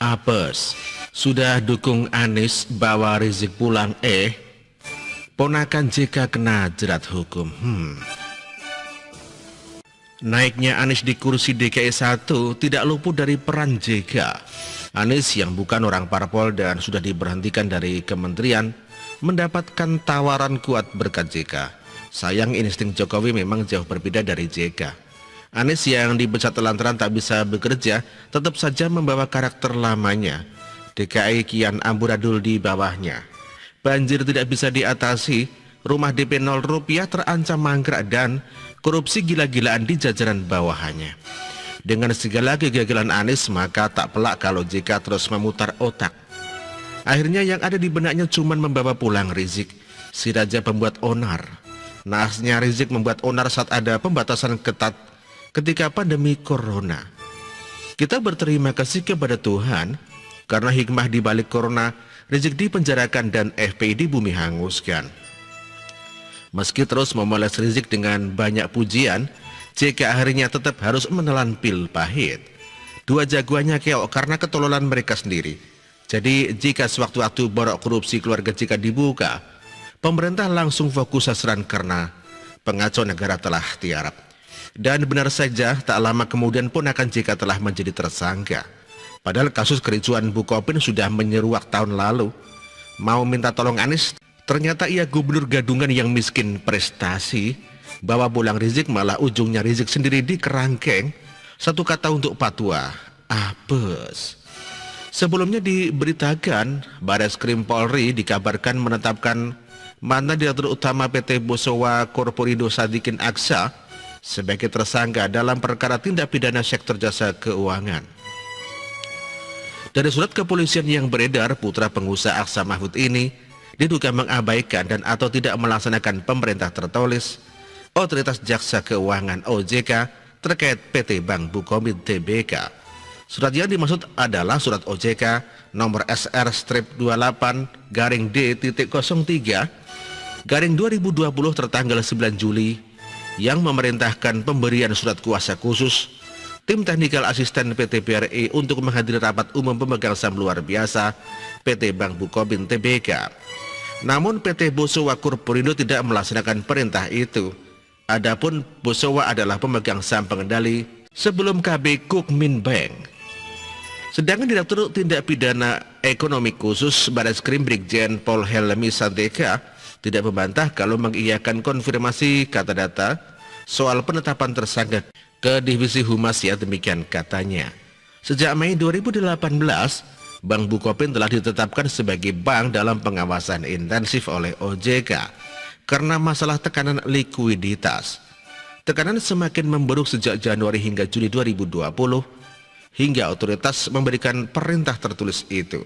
Apes, sudah dukung Anies bawa Rizik pulang ponakan JK kena jerat hukum. Naiknya Anies di kursi DKI 1 tidak luput dari peran JK. Anies yang bukan orang parpol dan sudah diberhentikan dari kementerian mendapatkan tawaran kuat berkat JK. Sayang insting Jokowi memang jauh berbeda dari JK. Anies yang dipecat lantaran tak bisa bekerja tetap saja membawa karakter lamanya. DKI kian amburadul di bawahnya. Banjir tidak bisa diatasi, rumah DP 0 rupiah terancam mangkrak dan korupsi gila-gilaan di jajaran bawahannya. Dengan segala kegagalan Anies, maka tak pelak kalau JK terus memutar otak. Akhirnya yang ada di benaknya cuma membawa pulang Rizik, si raja pembuat onar. Naasnya Rizik membuat onar saat ada pembatasan ketat ketika pandemi corona. Kita berterima kasih kepada Tuhan karena hikmah di balik corona, Rizik dipenjarakan dan FPI di bumi hanguskan. Meski terus memoles Rizik dengan banyak pujian, JK akhirnya tetap harus menelan pil pahit. Dua jagoannya keok karena ketololan mereka sendiri. Jadi jika sewaktu-waktu borok korupsi keluarga JK dibuka, pemerintah langsung fokus sasaran karena pengacau negara telah tiarap. Dan benar saja, tak lama kemudian ponakan JK telah menjadi tersangka. Padahal kasus kericuan Bukopin sudah menyeruak tahun lalu. Mau minta tolong Anies, ternyata ia gubernur gadungan yang miskin prestasi. Bawa pulang Rizik malah ujungnya Rizik sendiri di kerangkeng. Satu kata untuk patwa, apes. Sebelumnya diberitakan, Barreskrim Polri dikabarkan menetapkan mantan Direktur Utama PT Bosowa Corporindo Sadikin Aksa sebagai tersangka dalam perkara tindak pidana sektor jasa keuangan. Dari surat kepolisian yang beredar, putra pengusaha Aksa Mahfud ini diduga mengabaikan dan atau tidak melaksanakan perintah tertulis Otoritas Jaksa Keuangan OJK terkait PT Bank Bukopin Tbk. Surat yang dimaksud adalah surat OJK nomor SR-28-D.03 tertanggal 9 Juli yang memerintahkan pemberian surat kuasa khusus tim teknikal asisten PT BRI untuk menghadiri rapat umum pemegang saham luar biasa PT Bank Bukopin Tbk. Namun PT Bosowa Corporindo tidak melaksanakan perintah itu. Adapun Bosowa adalah pemegang saham pengendali sebelum KB Kukmin Bank. Sedangkan Direktur Tindak Pidana Ekonomi Khusus Barreskrim Brigjen Pol Helmi Santeka tidak membantah kalau mengiyakan konfirmasi kata data soal penetapan tersangka ke Divisi Humas, ya demikian katanya. Sejak Mei 2018, Bank Bukopin telah ditetapkan sebagai bank dalam pengawasan intensif oleh OJK karena masalah tekanan likuiditas. Tekanan semakin memburuk sejak Januari hingga Juli 2020 hingga otoritas memberikan perintah tertulis itu.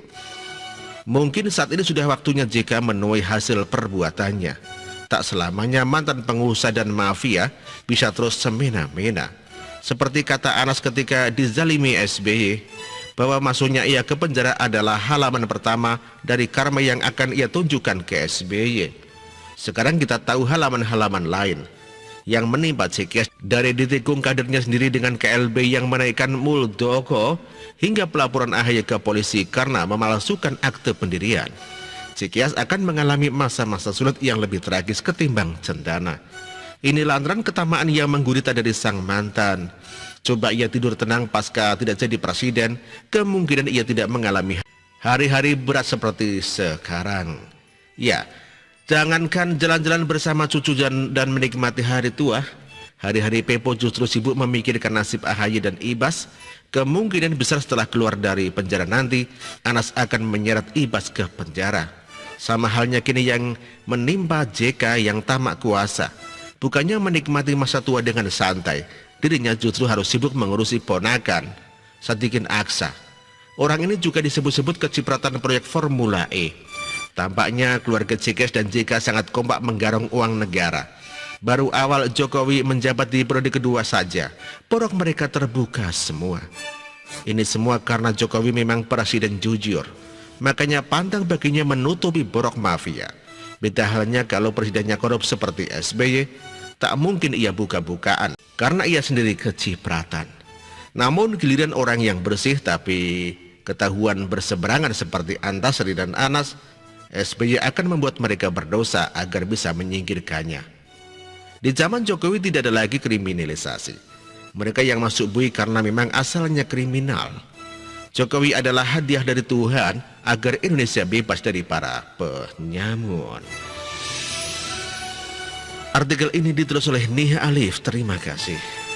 Mungkin saat ini sudah waktunya JK menuai hasil perbuatannya. Tak selamanya mantan pengusaha dan mafia bisa terus semena-mena. Seperti kata Anas ketika dizalimi SBY, bahwa masuknya ia ke penjara adalah halaman pertama dari karma yang akan ia tunjukkan ke SBY. Sekarang kita tahu halaman-halaman lain yang menimpa JK, dari ditikung kadernya sendiri dengan KLB yang menaikkan Muldoko hingga pelaporan AHY ke polisi karena memalsukan akte pendirian. JK akan mengalami masa-masa sulit yang lebih tragis ketimbang cendana. Ini lantaran ketamaan yang menggurita dari sang mantan. Coba ia tidur tenang pasca tidak jadi presiden, kemungkinan ia tidak mengalami hari-hari berat seperti sekarang. Ya, jangankan jalan-jalan bersama cucu dan menikmati hari tua, hari-hari Pepo justru sibuk memikirkan nasib AHY dan Ibas. Kemungkinan besar setelah keluar dari penjara nanti, Anas akan menyeret Ibas ke penjara. Sama halnya kini yang menimpa JK yang tamak kuasa. Bukannya menikmati masa tua dengan santai, dirinya justru harus sibuk mengurusi ponakan Sadikin Aksa. Orang ini juga disebut-sebut kecipratan proyek Formula E. Tampaknya keluarga JK dan JK sangat kompak menggarong uang negara. Baru awal Jokowi menjabat di periode kedua saja, porok mereka terbuka semua. Ini semua karena Jokowi memang presiden jujur. Makanya pantang baginya menutupi borok mafia. Beda halnya kalau presidennya korup seperti SBY, tak mungkin ia buka-bukaan karena ia sendiri kecipratan. Namun giliran orang yang bersih tapi ketahuan berseberangan seperti Antasari dan Anas, SBY akan membuat mereka berdosa agar bisa menyingkirkannya. Di zaman Jokowi tidak ada lagi kriminalisasi. Mereka yang masuk BUI karena memang asalnya kriminal. Jokowi adalah hadiah dari Tuhan agar Indonesia bebas dari para penyamun. Artikel ini ditulis oleh Nia Alif. Terima kasih.